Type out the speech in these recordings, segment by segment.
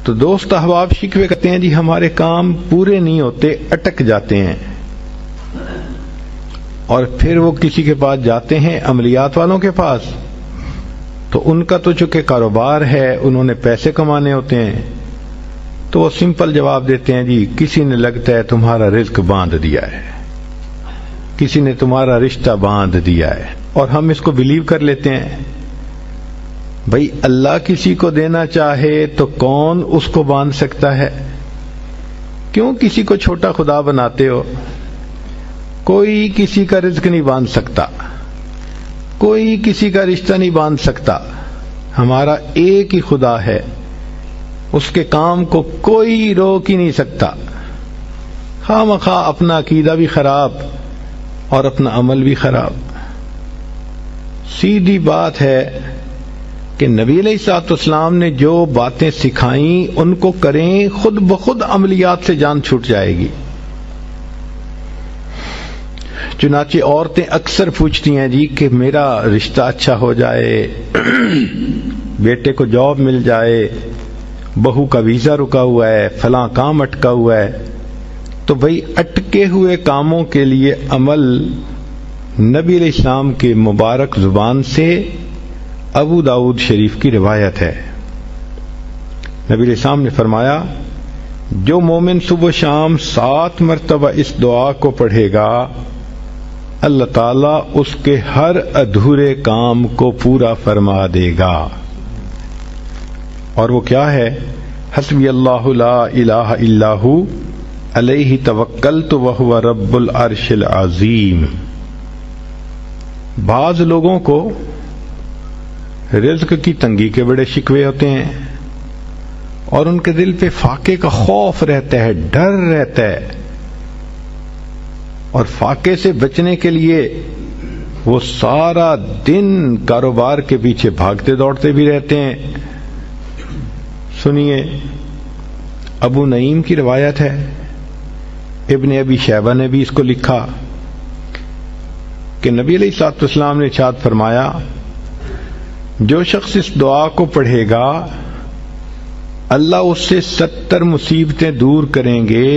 تو دوست احباب شکوے کرتے ہیں جی ہمارے کام پورے نہیں ہوتے، اٹک جاتے ہیں، اور پھر وہ کسی کے پاس جاتے ہیں، عملیات والوں کے پاس، تو ان کا تو چونکہ کاروبار ہے، انہوں نے پیسے کمانے ہوتے ہیں، تو وہ سمپل جواب دیتے ہیں جی کسی نے لگتا ہے تمہارا رزق باندھ دیا ہے، کسی نے تمہارا رشتہ باندھ دیا ہے، اور ہم اس کو بلیو کر لیتے ہیں۔ بھئی اللہ کسی کو دینا چاہے تو کون اس کو باندھ سکتا ہے؟ کیوں کسی کو چھوٹا خدا بناتے ہو؟ کوئی کسی کا رزق نہیں باندھ سکتا، کوئی کسی کا رشتہ نہیں باندھ سکتا، ہمارا ایک ہی خدا ہے، اس کے کام کو کوئی روک ہی نہیں سکتا۔ خواہ مخواہ اپنا عقیدہ بھی خراب اور اپنا عمل بھی خراب۔ سیدھی بات ہے کہ نبی علیہ الصلوۃ والسلام نے جو باتیں سکھائیں ان کو کریں، خود بخود عملیات سے جان چھوٹ جائے گی۔ چنانچہ عورتیں اکثر پوچھتی ہیں جی کہ میرا رشتہ اچھا ہو جائے، بیٹے کو جاب مل جائے، بہو کا ویزا رکا ہوا ہے، فلاں کام اٹکا ہوا ہے۔ تو بھئی اٹکے ہوئے کاموں کے لیے عمل نبی علیہ السلام کے مبارک زبان سے ابو داؤد شریف کی روایت ہے۔ نبی علیہ السلام نے فرمایا جو مومن صبح و شام 7 مرتبہ اس دعا کو پڑھے گا، اللہ تعالیٰ اس کے ہر ادھورے کام کو پورا فرما دے گا۔ اور وہ کیا ہے؟ حسبی اللہ لا الہ الا ہو علیہ توکلت وہو رب العرش العظیم۔ بعض لوگوں کو رزق کی تنگی کے بڑے شکوے ہوتے ہیں، اور ان کے دل پہ فاقے کا خوف رہتا ہے، ڈر رہتا ہے، اور فاقے سے بچنے کے لیے وہ سارا دن کاروبار کے پیچھے بھاگتے دوڑتے بھی رہتے ہیں۔ سنیے، ابو نعیم کی روایت ہے، ابن ابی شیبہ نے بھی اس کو لکھا کہ نبی علیہ الصلوۃ والسلام نے ارشاد فرمایا جو شخص اس دعا کو پڑھے گا اللہ اس سے 70 مصیبتیں دور کریں گے،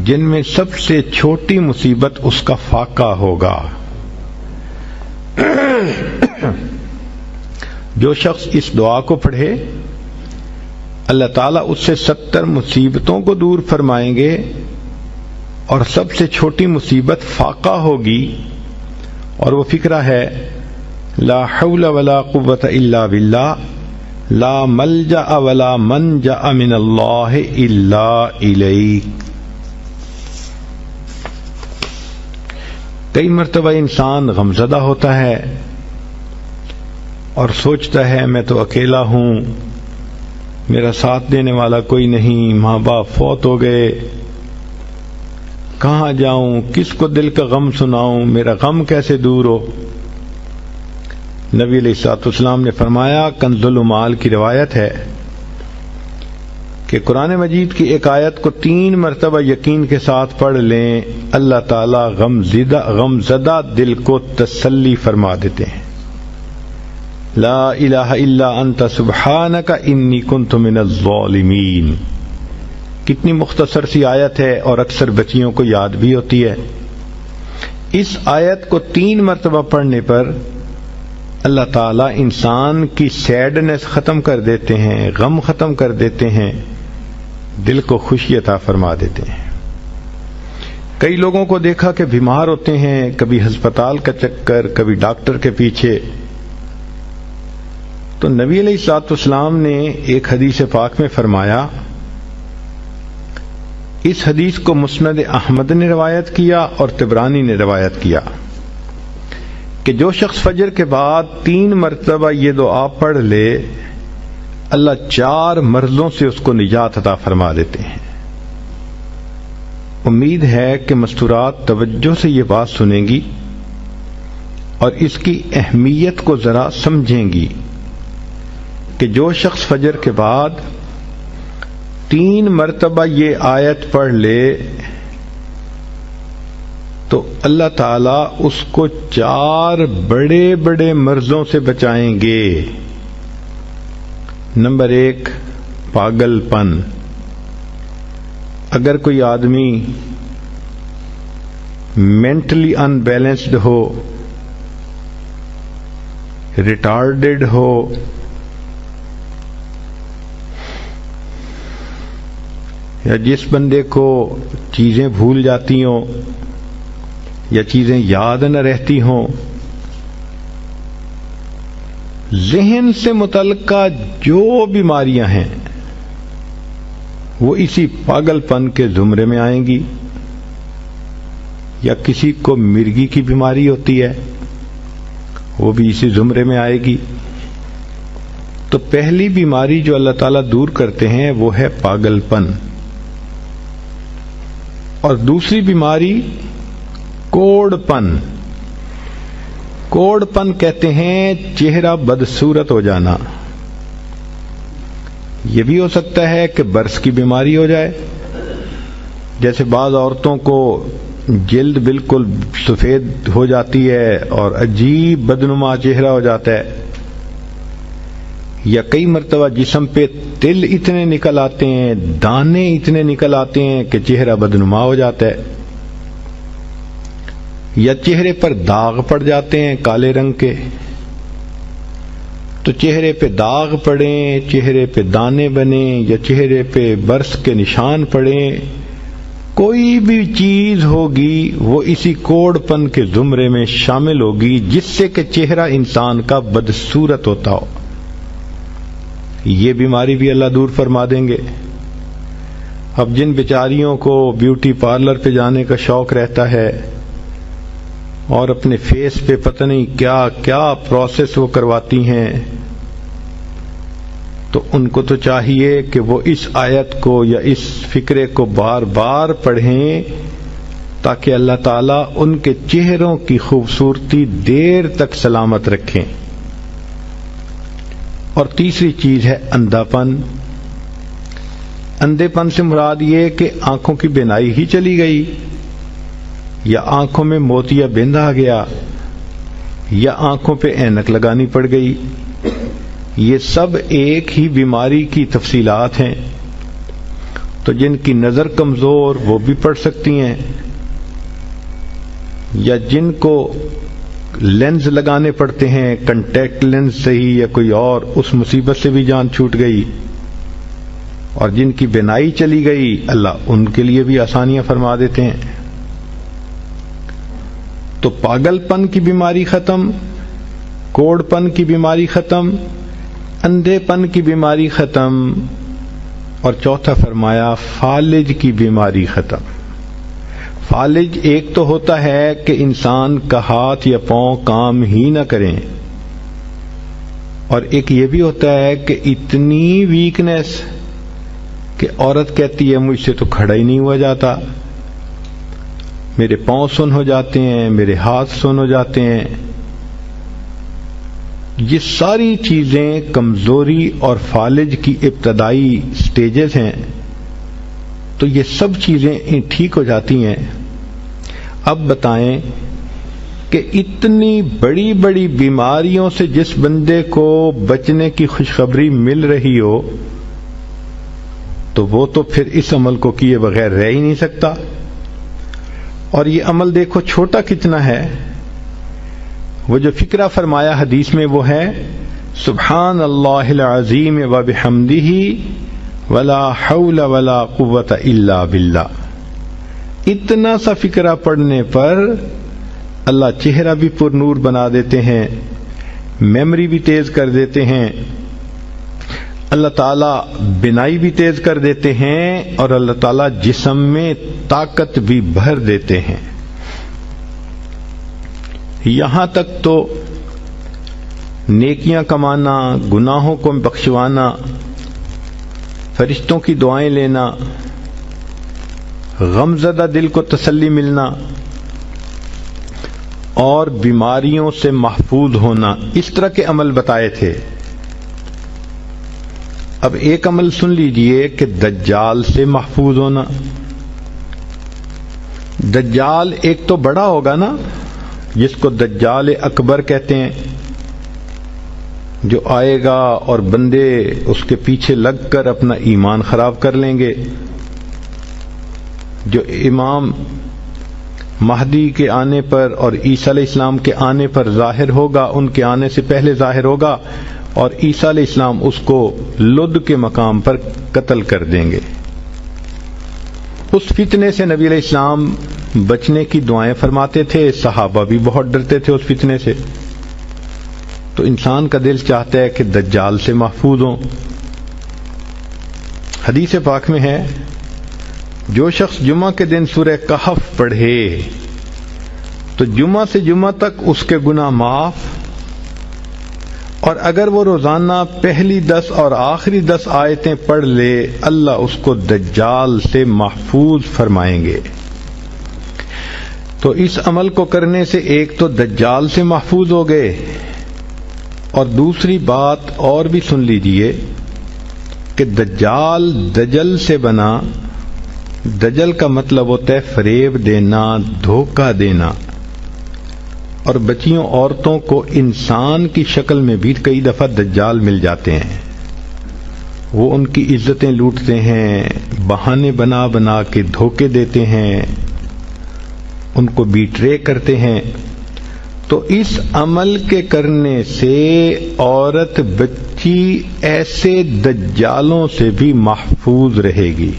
جن میں سب سے چھوٹی مصیبت اس کا فاقہ ہوگا۔ جو شخص اس دعا کو پڑھے اللہ تعالیٰ اس سے 70 مصیبتوں کو دور فرمائیں گے، اور سب سے چھوٹی مصیبت فاقہ ہوگی، اور وہ فقرہ ہے لا حول ولا قوة الا باللہ لا ملجأ ولا منجأ من اللہ الا الیک۔ کئی مرتبہ انسان غمزدہ ہوتا ہے اور سوچتا ہے میں تو اکیلا ہوں، میرا ساتھ دینے والا کوئی نہیں، ماں باپ فوت ہو گئے، کہاں جاؤں، کس کو دل کا غم سناؤں، میرا غم کیسے دور ہو؟ نبی علیہ الصلوۃ والسلام نے فرمایا، کنز المال کی روایت ہے کہ قرآن مجید کی ایک آیت کو 3 مرتبہ یقین کے ساتھ پڑھ لیں، اللہ تعالیٰ غمزدہ دل کو تسلی فرما دیتے ہیں۔ لا الہ الا انت سبحانک انی کنت من الظالمین۔ کتنی مختصر سی آیت ہے اور اکثر بچیوں کو یاد بھی ہوتی ہے۔ اس آیت کو 3 مرتبہ پڑھنے پر اللہ تعالیٰ انسان کی سیڈنس ختم کر دیتے ہیں، غم ختم کر دیتے ہیں، دل کو خوشی عطا فرما دیتے ہیں۔ کئی لوگوں کو دیکھا کہ بیمار ہوتے ہیں، کبھی ہسپتال کا چکر، کبھی ڈاکٹر کے پیچھے، تو نبی علیہ الصلوۃ والسلام نے ایک حدیث پاک میں فرمایا، اس حدیث کو مسند احمد نے روایت کیا اور طبرانی نے روایت کیا کہ جو شخص فجر کے بعد 3 مرتبہ یہ دعا پڑھ لے اللہ 4 مرضوں سے اس کو نجات عطا فرما دیتے ہیں۔ امید ہے کہ مستورات توجہ سے یہ بات سنیں گی اور اس کی اہمیت کو ذرا سمجھیں گی کہ جو شخص فجر کے بعد 3 مرتبہ یہ آیت پڑھ لے تو اللہ تعالیٰ اس کو 4 بڑے بڑے مرضوں سے بچائیں گے۔ نمبر 1، پاگل پن. اگر کوئی آدمی مینٹلی ان بیلنسڈ ہو، ریٹارڈڈ ہو، یا جس بندے کو چیزیں بھول جاتی ہوں یا چیزیں یاد نہ رہتی ہوں، ذہن سے متعلقہ جو بیماریاں ہیں وہ اسی پاگل پن کے زمرے میں آئیں گی. یا کسی کو مرگی کی بیماری ہوتی ہے، وہ بھی اسی زمرے میں آئے گی. تو پہلی بیماری جو اللہ تعالیٰ دور کرتے ہیں وہ ہے پاگل پن، اور دوسری بیماری کوڑ پن. کوڑ پن کہتے ہیں چہرہ بدصورت ہو جانا. یہ بھی ہو سکتا ہے کہ برس کی بیماری ہو جائے، جیسے بعض عورتوں کو جلد بالکل سفید ہو جاتی ہے اور عجیب بدنما چہرہ ہو جاتا ہے، یا کئی مرتبہ جسم پہ تل اتنے نکل آتے ہیں، دانے اتنے نکل آتے ہیں کہ چہرہ بدنما ہو جاتا ہے، یا چہرے پر داغ پڑ جاتے ہیں کالے رنگ کے. تو چہرے پہ داغ پڑیں، چہرے پہ دانے بنیں، یا چہرے پہ برس کے نشان پڑیں، کوئی بھی چیز ہوگی وہ اسی کوڑ پن کے زمرے میں شامل ہوگی، جس سے کہ چہرہ انسان کا بدصورت ہوتا ہو. یہ بیماری بھی اللہ دور فرما دیں گے. اب جن بیچاریوں کو بیوٹی پارلر پہ جانے کا شوق رہتا ہے اور اپنے فیس پہ پتہ نہیں کیا کیا پروسیس وہ کرواتی ہیں، تو ان کو تو چاہیے کہ وہ اس آیت کو یا اس فکرے کو بار بار پڑھیں تاکہ اللہ تعالیٰ ان کے چہروں کی خوبصورتی دیر تک سلامت رکھیں. اور تیسری چیز ہے اندھا پن. اندھے پن سے مراد یہ کہ آنکھوں کی بینائی ہی چلی گئی، یا آنکھوں میں موتیا بند آ گیا، یا آنکھوں پہ اینک لگانی پڑ گئی. یہ سب ایک ہی بیماری کی تفصیلات ہیں. تو جن کی نظر کمزور وہ بھی پڑ سکتی ہیں، یا جن کو لینز لگانے پڑتے ہیں، کنٹیکٹ لینز سے ہی یا کوئی اور، اس مصیبت سے بھی جان چھوٹ گئی. اور جن کی بینائی چلی گئی اللہ ان کے لیے بھی آسانیاں فرما دیتے ہیں. تو پاگل پن کی بیماری ختم، کوڑ پن کی بیماری ختم، اندھے پن کی بیماری ختم، اور چوتھا فرمایا فالج کی بیماری ختم. فالج ایک تو ہوتا ہے کہ انسان کا ہاتھ یا پاؤں کام ہی نہ کریں، اور ایک یہ بھی ہوتا ہے کہ اتنی ویکنیس کہ عورت کہتی ہے مجھ سے تو کھڑا ہی نہیں ہوا جاتا، میرے پاؤں سن ہو جاتے ہیں، میرے ہاتھ سن ہو جاتے ہیں. یہ ساری چیزیں کمزوری اور فالج کی ابتدائی سٹیجز ہیں. تو یہ سب چیزیں ٹھیک ہو جاتی ہیں. اب بتائیں کہ اتنی بڑی بڑی بیماریوں سے جس بندے کو بچنے کی خوشخبری مل رہی ہو تو وہ تو پھر اس عمل کو کیے بغیر رہ ہی نہیں سکتا. اور یہ عمل دیکھو چھوٹا کتنا ہے. وہ جو فکرہ فرمایا حدیث میں وہ ہے سبحان اللہ العظیم و بحمدہ ولا حول ولا قوت الا باللہ. اتنا سا فکرہ پڑھنے پر اللہ چہرہ بھی پر نور بنا دیتے ہیں، میموری بھی تیز کر دیتے ہیں، اللہ تعالیٰ بینائی بھی تیز کر دیتے ہیں، اور اللہ تعالیٰ جسم میں طاقت بھی بھر دیتے ہیں. یہاں تک تو نیکیاں کمانا، گناہوں کو بخشوانا، فرشتوں کی دعائیں لینا، غمزدہ دل کو تسلی ملنا، اور بیماریوں سے محفوظ ہونا، اس طرح کے عمل بتائے تھے. اب ایک عمل سن لیجئے کہ دجال سے محفوظ ہونا. دجال ایک تو بڑا ہوگا نا، جس کو دجال اکبر کہتے ہیں، جو آئے گا اور بندے اس کے پیچھے لگ کر اپنا ایمان خراب کر لیں گے. جو امام مہدی کے آنے پر اور عیسیٰ علیہ السلام کے آنے پر ظاہر ہوگا، ان کے آنے سے پہلے ظاہر ہوگا، اور عیسیٰ علیہ السلام اس کو لد کے مقام پر قتل کر دیں گے. اس فتنے سے نبی علیہ السلام بچنے کی دعائیں فرماتے تھے، صحابہ بھی بہت ڈرتے تھے اس فتنے سے. تو انسان کا دل چاہتا ہے کہ دجال سے محفوظ ہوں. حدیث پاک میں ہے جو شخص جمعہ کے دن سورہ کہف پڑھے تو جمعہ سے جمعہ تک اس کے گناہ معاف، اور اگر وہ روزانہ پہلی 10 اور آخری 10 آیتیں پڑھ لے اللہ اس کو دجال سے محفوظ فرمائیں گے. تو اس عمل کو کرنے سے ایک تو دجال سے محفوظ ہو گئے، اور دوسری بات اور بھی سن لیجئے کہ دجال دجل سے بنا. دجل کا مطلب ہوتا ہے فریب دینا، دھوکہ دینا. اور بچیوں عورتوں کو انسان کی شکل میں بھی کئی دفعہ دجال مل جاتے ہیں. وہ ان کی عزتیں لوٹتے ہیں، بہانے بنا بنا کے دھوکے دیتے ہیں، ان کو بیٹرے کرتے ہیں. تو اس عمل کے کرنے سے عورت بچی ایسے دجالوں سے بھی محفوظ رہے گی.